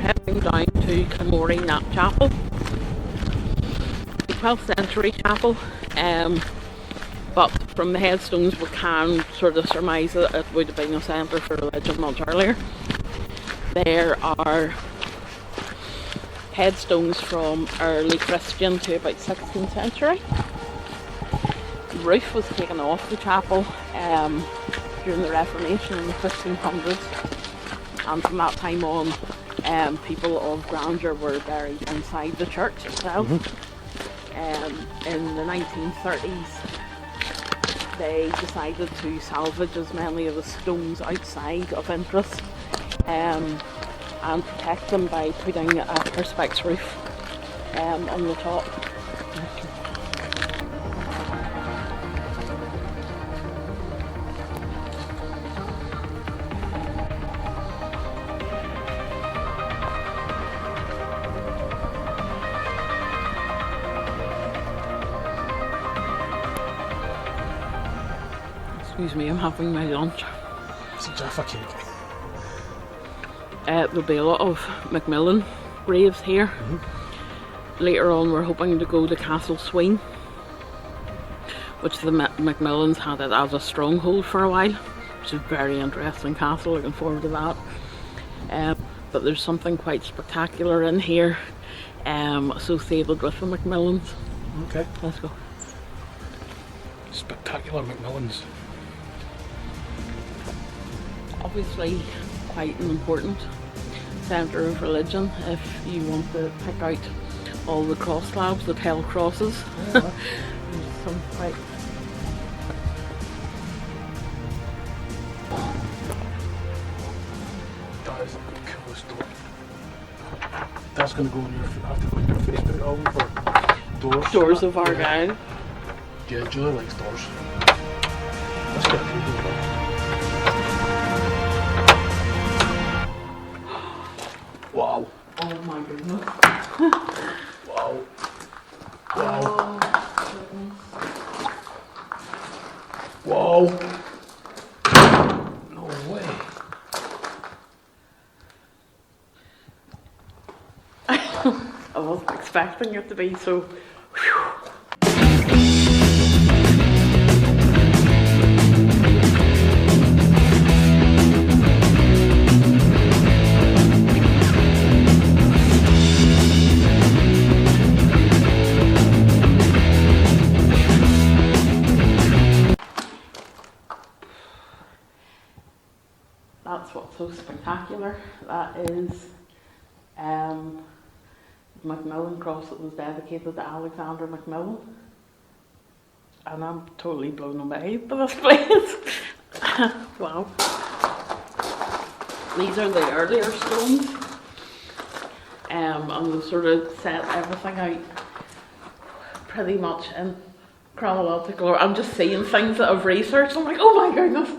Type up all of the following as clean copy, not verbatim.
heading down to Kilmory Knap Chapel, the 12th century chapel, but from the headstones we can sort of surmise that it would have been a centre for religion much earlier. There are headstones from early Christian to about 16th century. The roof was taken off the chapel during the Reformation in the 1500s, and from that time on people of grandeur were buried inside the church itself. In the 1930s they decided to salvage as many of the stones outside of interest and protect them by putting a perspex roof on the top. Excuse me, I'm having my lunch. It's a Jaffa cake. There'll be a lot of Macmillan graves here. Later on we're hoping to go to Castle Sween, which the Macmillans had it as a stronghold for a while, which is a very interesting castle, looking forward to that. But there's something quite spectacular in here associated with the Macmillans. Okay. Let's go. Spectacular Macmillans. Obviously quite an important centre of religion if you want to pick out all the cross slabs that held crosses. Yeah. There's some quite... That is the coolest door. That's going to go on your, have to go on your Facebook album for doors. Doors of Argyll. Yeah, Julie likes doors. Let's get a few doors. Wow. Oh my goodness. Wow. Wow. Oh, Wow. No way. I wasn't expecting it to be so... That's what's so spectacular. That is the Macmillan cross that was dedicated to Alexander Macmillan. And I'm totally blown away by this place. Wow. These are the earlier stones. And they sort of set everything out pretty much in chronological order. I'm just seeing things that I've researched. I'm like, oh my goodness.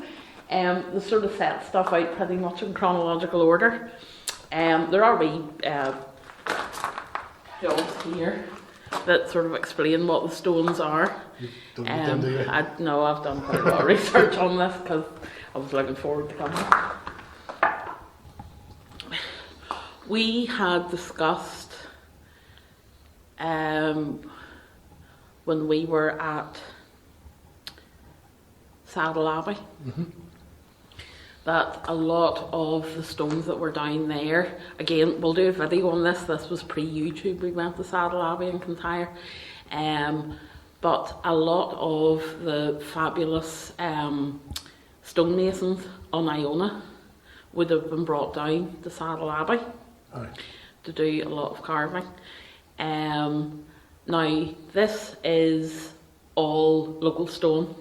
They sort of set stuff out pretty much in chronological order. There are wee jobs here that sort of explain what the stones are. Do you? No, I've done quite a lot of research on this because I was looking forward to coming. We had discussed when we were at 𝕬𝖊𝖈𝖕 that a lot of the stones that were down there, again, we'll do a video on this, this was pre-YouTube, we went to 𝕬𝖊𝖈𝖕 and 𝒪𝖃, but a lot of the fabulous stonemasons on Iona would have been brought down to 𝕬𝖊𝖈𝖕 to do a lot of carving. Now, this is all local stone.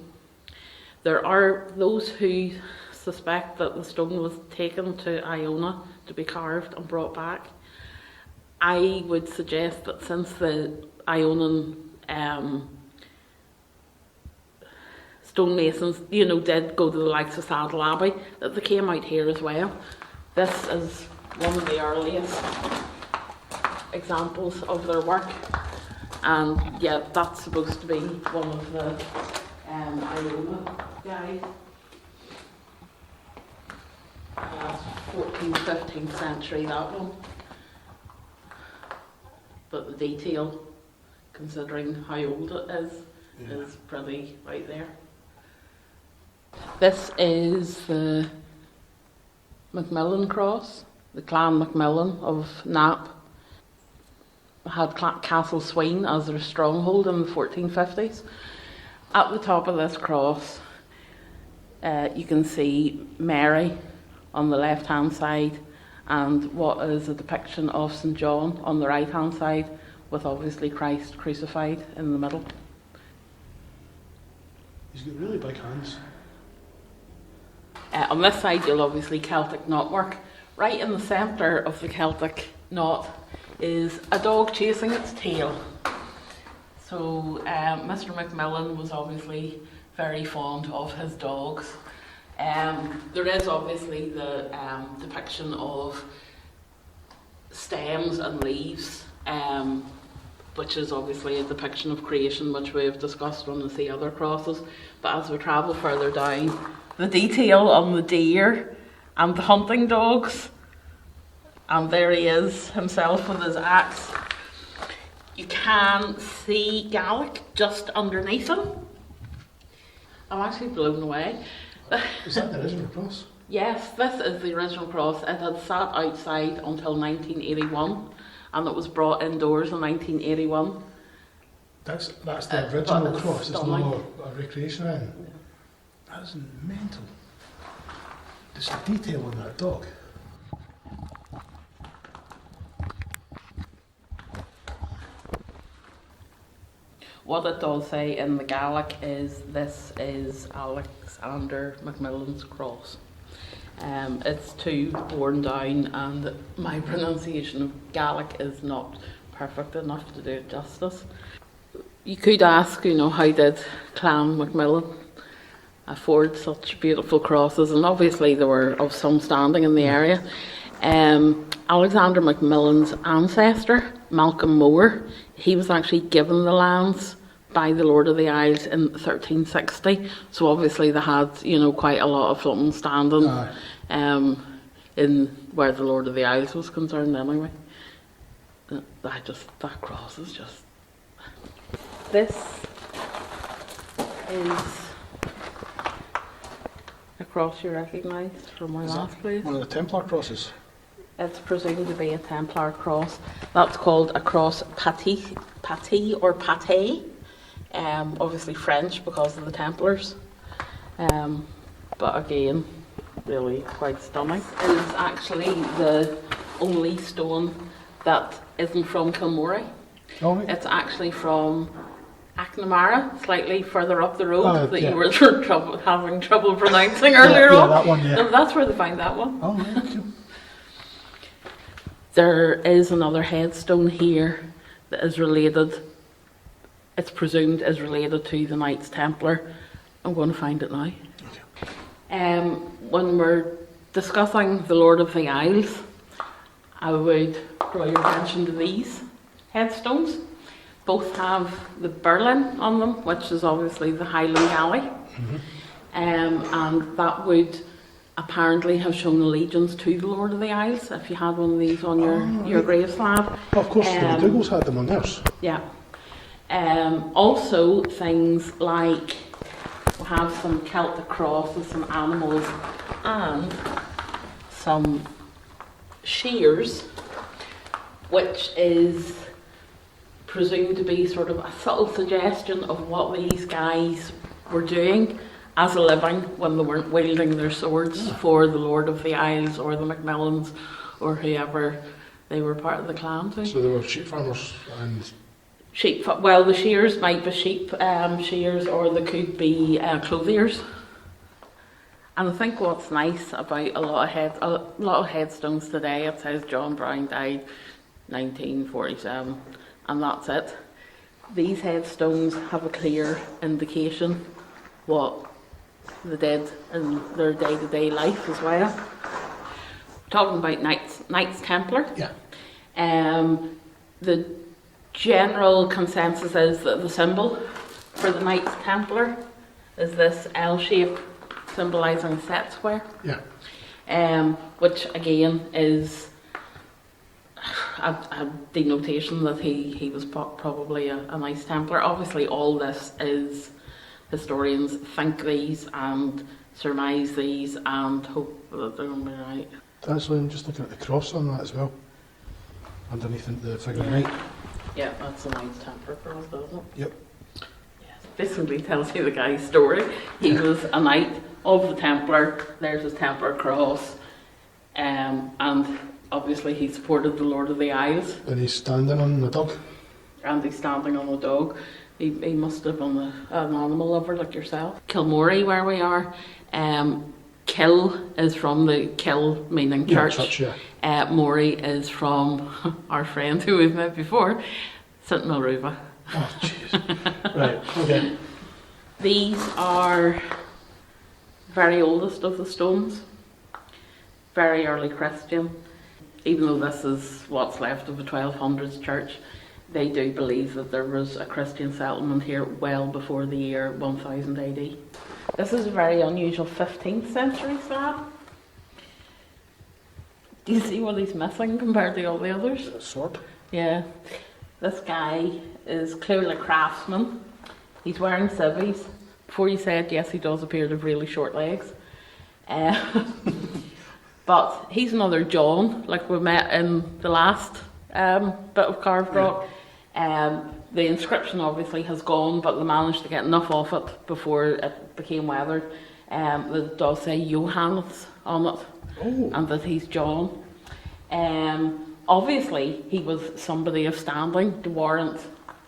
There are those who suspect that the stone was taken to Iona to be carved and brought back. I would suggest that since the Ionan stonemasons, did go to the likes of 𝕬𝖊𝖈𝖕, that they came out here as well. This is one of the earliest examples of their work, and yeah, that's supposed to be one of the Iona guys. That's 14th, 15th century, that one. but the detail, considering how old it is pretty right there. This is the Macmillan cross, the Clan Macmillan of Knap. Had Castle Sween as their stronghold in the 1450s. At the top of this cross, you can see Mary on the left hand side and what is a depiction of St John on the right hand side, with obviously Christ crucified in the middle. He's got really big hands. On this side you'll obviously Celtic knotwork. Right in the centre of the Celtic knot is a dog chasing its tail. So Mr Macmillan was obviously very fond of his dogs. There is obviously the depiction of stems and leaves, which is obviously a depiction of creation, which we have discussed on the other crosses. But as we travel further down, the detail on the deer and the hunting dogs, and there he is himself with his axe. You can see Gaelic just underneath him. I'm actually blown away. Is that the original cross? Yes, this is the original cross. It had sat outside until 1981, and it was brought indoors in 1981. That's the original cross. It's stunning. not a recreation end. Yeah. That is mental. Just the detail on that dog. What it does say in the Gaelic is this is Alexander Macmillan's cross. It's too worn down, and my pronunciation of Gaelic is not perfect enough to do it justice. You could ask, how did Clan Macmillan afford such beautiful crosses? And obviously they were of some standing in the area. Alexander Macmillan's ancestor, Malcolm Moore, he was actually given the lands by the Lord of the Isles in 1360. So obviously they had, quite a lot of something standing in where the Lord of the Isles was concerned anyway. That cross is just... This is a cross you recognise from my last place. One of the Templar crosses? It's presumed to be a Templar cross. That's called a cross pâté or pâté. Obviously French because of the Templars. But again, really quite stunning. It is actually the only stone that isn't from Kilmory. Oh, right. It's actually from 𝕬𝖈𝖒𝖎, slightly further up the road that yeah. you were having trouble pronouncing earlier on. That one, yeah. So that's where they find that one. Oh, right, okay. There is another headstone here that is related, it's presumed is related to the Knights Templar. I'm going to find it now. Okay. When we're discussing the Lord of the Isles, I would draw your attention to these headstones. Both have the Berlin on them, which is obviously the Highland Galley. Mm-hmm. And that would apparently have shown allegiance to the Lord of the Isles if you had one of these on your grave slab. Oh, of course, the McDougalls had them on theirs. Yeah. Also things like we have some Celtic crosses, some animals, and some shears, which is presumed to be sort of a subtle suggestion of what these guys were doing as a living when they weren't wielding their swords for the Lord of the Isles or the Macmillans or whoever they were part of the clan to. So they were sheep farmers and... Sheep, well, the shears might be sheep shears, or they could be clothiers. And I think what's nice about a lot of headstones today, it says John Brown died 1947, and that's it. These headstones have a clear indication what they did in their day-to-day life as well. Talking about Knights Templar. Yeah. The general consensus is that the symbol for the Knights Templar is this L shape symbolising set square. Yeah. Which again is, a denotation that he was probably a Knights Templar. Obviously, all this is historians think these and surmise these and hope that they're going to be right. Actually, I'm just looking at the cross on that as well. Underneath the figure of knight. Yeah, that's the Knights Templar cross, doesn't it? Yep. Yes. Basically tells you the guy's story. He was a knight of the Templar. There's his Templar cross. And obviously he supported the Lord of the Isles. And he's standing on the dog. And he's standing on a dog. He must have been an animal lover like yourself. Kilmory, where we are. Kill is from the Kill meaning church. Yeah. Mory is from our friend who we've met before, 𝕶𝖓𝖆𝖕. Oh, jeez. Right, okay. These are very oldest of the stones. Very early Christian. Even though this is what's left of a 1200s church, they do believe that there was a Christian settlement here well before the year 1000 AD. This is a very unusual 15th century slab. Do you see what he's missing compared to all the others? A sword? Yeah. This guy is clearly a craftsman. He's wearing civvies. Before you said, yes, he does appear to have really short legs. But he's another John, like we met in the last bit of carved rock. The inscription obviously has gone, but they managed to get enough of it before it became weathered. That it does say Johannes on it, and that he's John. Obviously, he was somebody of standing to warrant.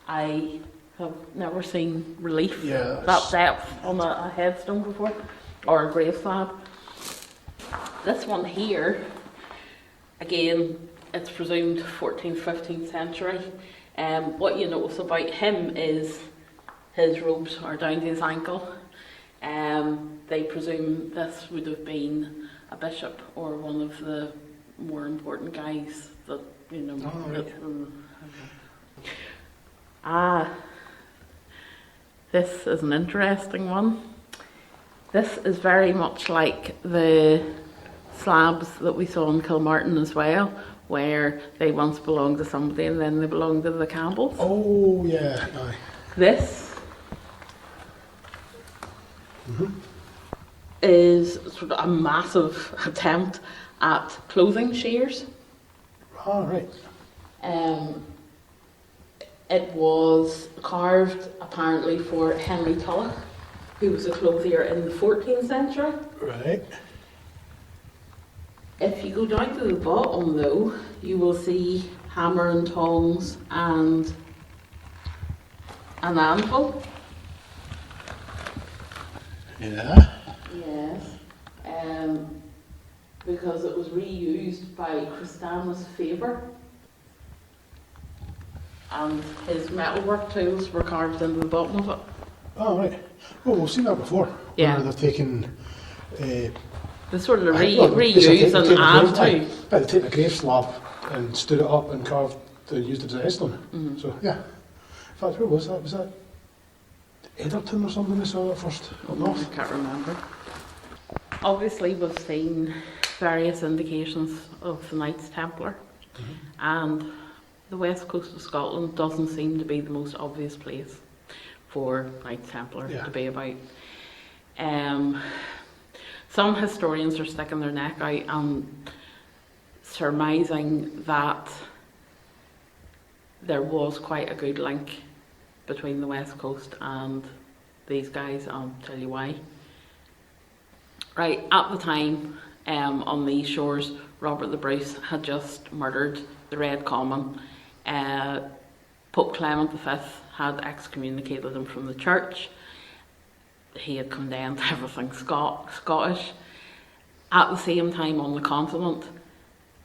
I have never seen relief that depth on a headstone before, or a grave slab. This one here, again, it's presumed 14th, 15th century. What you notice about him is his robes are down to his ankle. They presume this would have been a bishop or one of the more important guys that, you know. This is an interesting one. This is very much like the slabs that we saw in Kilmartin as well, where they once belonged to somebody and then they belonged to the Campbells. Oh, yeah. Aye. This is sort of a massive attempt at clothing shears. Oh, right. It was carved apparently for Henry Tulloch, who was a clothier in the 14th century. Right. If you go down to the bottom though, you will see hammer and tongs and an anvil. Yeah. Yes. Because it was reused by 𝕬𝖆𝖈𝖒𝖕. And his metalwork tools were carved into the bottom of it. Oh, right. Oh, we've seen that before. Yeah. Where they've taken... They sort of reuse and add to. They've taken a grave slab and stood it up and carved and used it as a headstone. So, yeah. In fact, where was that? Was that Edinburgh or something we saw that first up north? I can't remember. Obviously, we've seen various indications of the Knights Templar, and the west coast of Scotland doesn't seem to be the most obvious place for Knights Templar to be about. Some historians are sticking their neck out and surmising that there was quite a good link between the west coast and these guys. I'll tell you why. Right, at the time, on these shores, Robert the Bruce had just murdered the Red Common. Pope Clement V had excommunicated him from the church. He had condemned everything Scottish. At the same time, on the continent,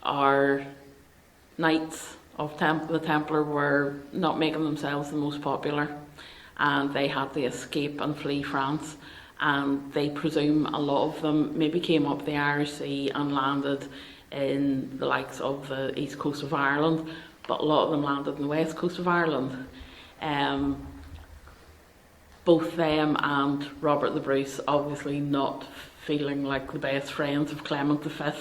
our Knights of the Templar were not making themselves the most popular, and they had to escape and flee France. And they presume a lot of them maybe came up the Irish Sea and landed in the likes of the east coast of Ireland, but a lot of them landed in the west coast of Ireland. Both them and Robert the Bruce obviously not feeling like the best friends of Clement V.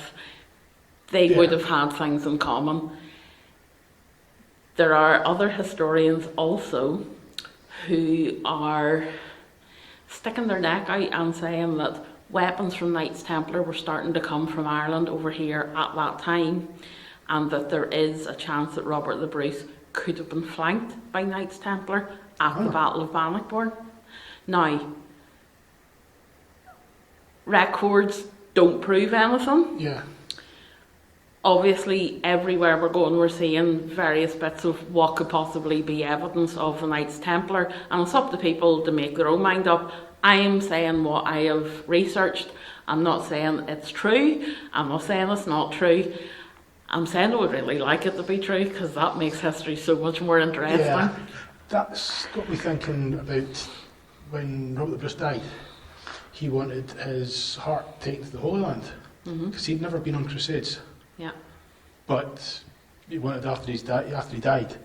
They would have had things in common. There are other historians also who are sticking their neck out and saying that weapons from Knights Templar were starting to come from Ireland over here at that time, and that there is a chance that Robert the Bruce could have been flanked by Knights Templar at the Battle of Bannockburn. Now, records don't prove anything. Yeah. Obviously, everywhere we're going, we're seeing various bits of what could possibly be evidence of the Knights Templar, and it's up to people to make their own mind up. I am saying what I have researched. I'm not saying it's true. I'm not saying it's not true. I'm saying I would really like it to be true, because that makes history so much more interesting. Yeah, that's got me thinking about when Robert the Bruce died. He wanted his heart taken to the Holy Land, because he'd never been on crusades. Yeah. But he wanted after he died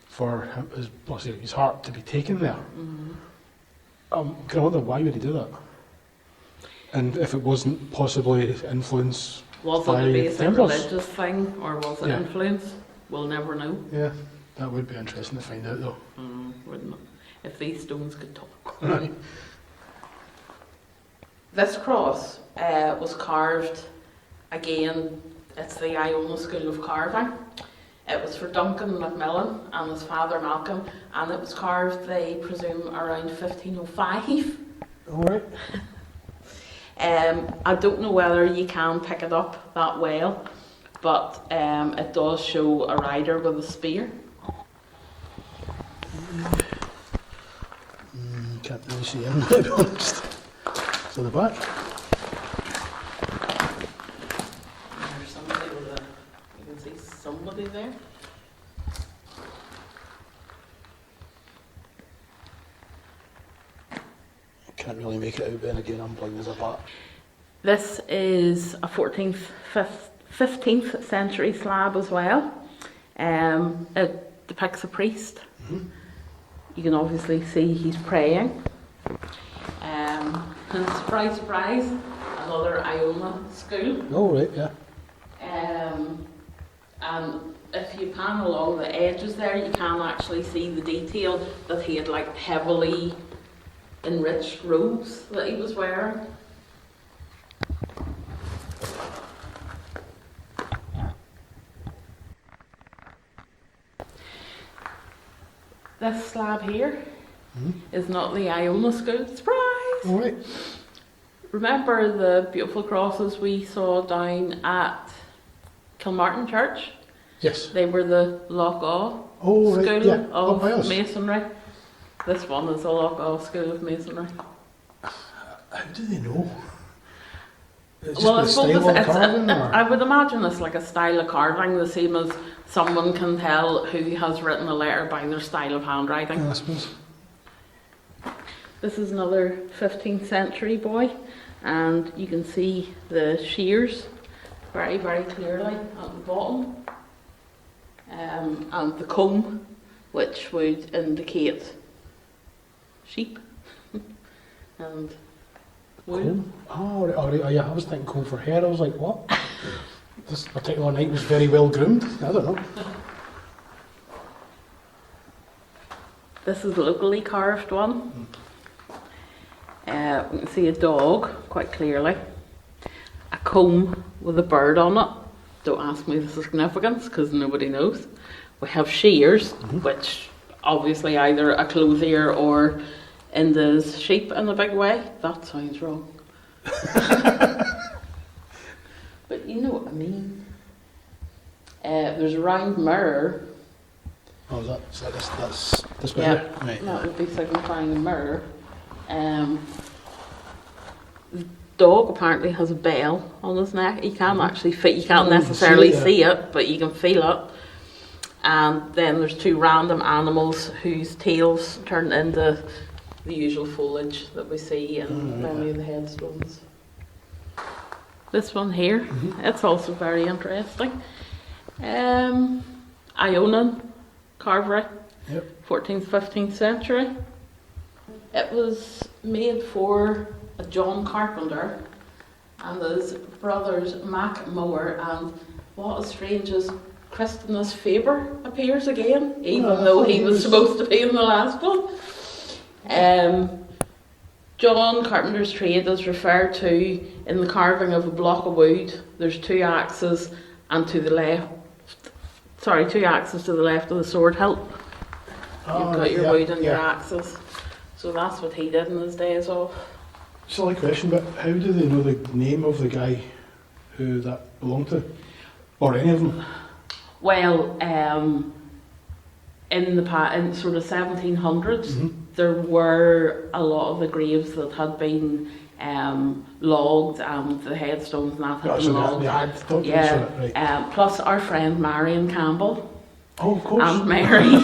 for his heart to be taken there. Can I wonder why would he do that? And if it wasn't possibly influence Was by it a basic Templars? religious thing, or was it influence? We'll never know. Yeah, that would be interesting to find out though. Wouldn't it? If these stones could talk. Right. This cross was carved, again, it's the Iona School of Carving. It was for Duncan Macmillan and his father Malcolm, and it was carved, they presume, around 1505. Alright. I don't know whether you can pick it up that well, but it does show a rider with a spear. Can't really see him, to be honest. So the back. There's somebody with a, you can see somebody there. Can't really make it out, but then again I'm blind as a bat. This is a 14th, 15th century slab as well. It depicts a priest. You can obviously see he's praying. And surprise, surprise, another Iona school. Oh, right, yeah. And if you pan along the edges there, you can actually see the detail that he had like heavily enriched robes that he was wearing. This slab here is not the Iona school. Surprise! All right. Remember the beautiful crosses we saw down at Kilmartin Church? Yes. They were the 𝕵𝖒𝖈 Oh, right, School yeah. Up by of us. Masonry. This one is the 𝕵𝖒𝖈 School of Masonry. How do they know? It's Well, I just the suppose style of carving, I or? would imagine it's like a style of carving, the same as someone can tell who has written a letter by their style of handwriting. Yeah, I suppose. This is another 15th century boy, and you can see the shears very, very clearly at the bottom, and the comb, which would indicate sheep and wool. Comb? Oh, right, oh, yeah, I was thinking comb for hair. I was like, what? This particular knight was very well groomed. I don't know. This is a locally carved one. We can see a dog quite clearly, a comb with a bird on it. Don't ask me the significance because nobody knows. We have shears, which obviously either a clothier or Inda's sheep in a big way. That sounds wrong. But you know what I mean. There's a round mirror. Oh, that's this way. Yeah, there? Right. that would be signifying a mirror. The dog apparently has a bell on his neck. You can't actually fit. You can't necessarily see it, but you can feel it. And then there's two random animals whose tails turn into the usual foliage that we see in many of the headstones. This one here, it's also very interesting. Iona carvery, 14th, 15th century. It was made for a John Carpenter and his brothers Macmillan and what is strange is 𝕶𝖓𝖆𝖕 appears again, even though he was supposed to be in the last one. John Carpenter's trade is referred to in the carving of a block of wood. There's two axes to the left of the sword hilt. You've got your wood and your axes. So that's what he did in his days off. Silly question, but how do they know the name of the guy who that belonged to? Or any of them? Well, in sort of 1700s, there were a lot of the graves that had been logged, and the headstones and that had been logged. Plus our friend Marion Campbell. Oh, of course. And Mary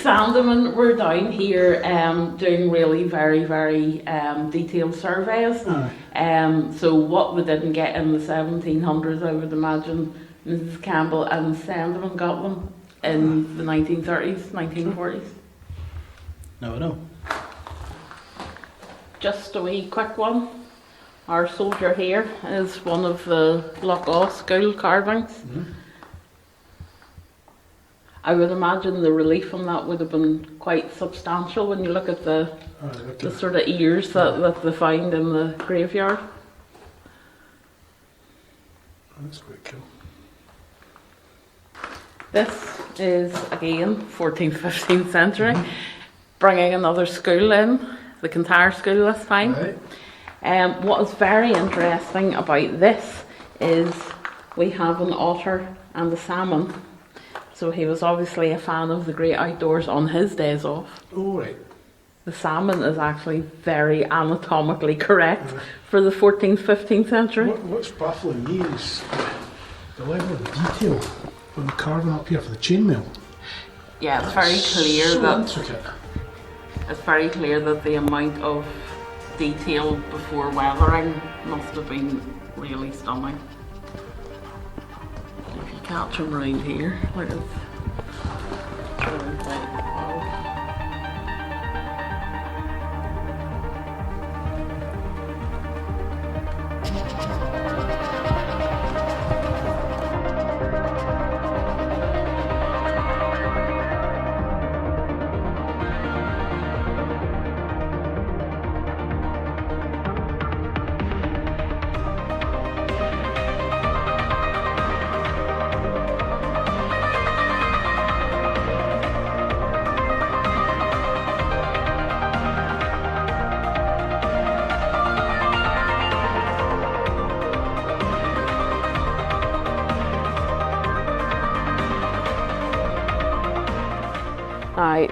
Sandeman were down here doing really very, very detailed surveys. So what we didn't get in the 1700s, I would imagine Mrs. Campbell and Sandeman got them in the 1930s, 1940s. No. Just a wee quick one. Our soldier here is one of the 𝕨𝖈𝖒𝖕 carvings. I would imagine the relief on that would have been quite substantial when you look at the sort of ears that they find in the graveyard. That's quite cool. This is, again, 14th, 15th century, bringing another school in, the Kintyre school this time. Right. What is very interesting about this is we have an otter and a salmon. So he was obviously a fan of the great outdoors on his days off. Oh, right. The salmon is actually very anatomically correct for the 14th, 15th century. What's baffling me is the level of detail on the carving up here for the chainmail. Yeah, it's very clear intricate. It's very clear that the amount of detail before weathering must have been really stunning. If you catch him right here, look at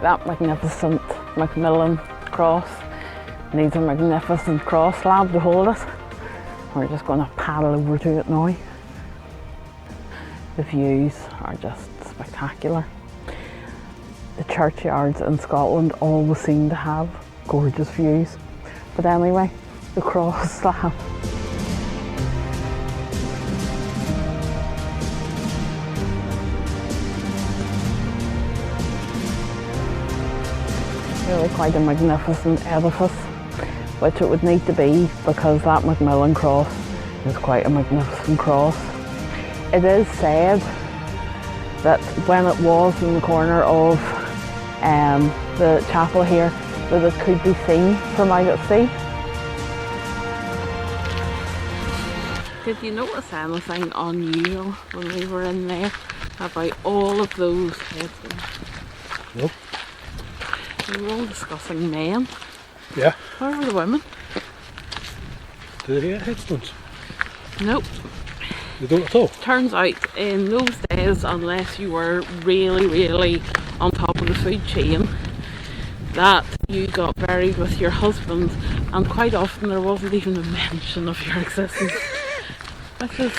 that magnificent Macmillan cross needs a magnificent cross slab to hold it. We're just going to paddle over to it now. The views are just spectacular. The churchyards in Scotland always seem to have gorgeous views. But anyway, the cross slab. Really quite a magnificent edifice, which it would need to be because that Macmillan cross is quite a magnificent cross. It is said that when it was in the corner of the chapel here, that it could be seen from out at sea. Did you notice anything unusual when we were in there about all of those headstones? Nope. We were all discussing men. Yeah. Where were the women? Do they get headstones? Nope. They don't at all? Turns out in those days, unless you were really, really on top of the food chain, that you got buried with your husband, and quite often there wasn't even a mention of your existence. Which is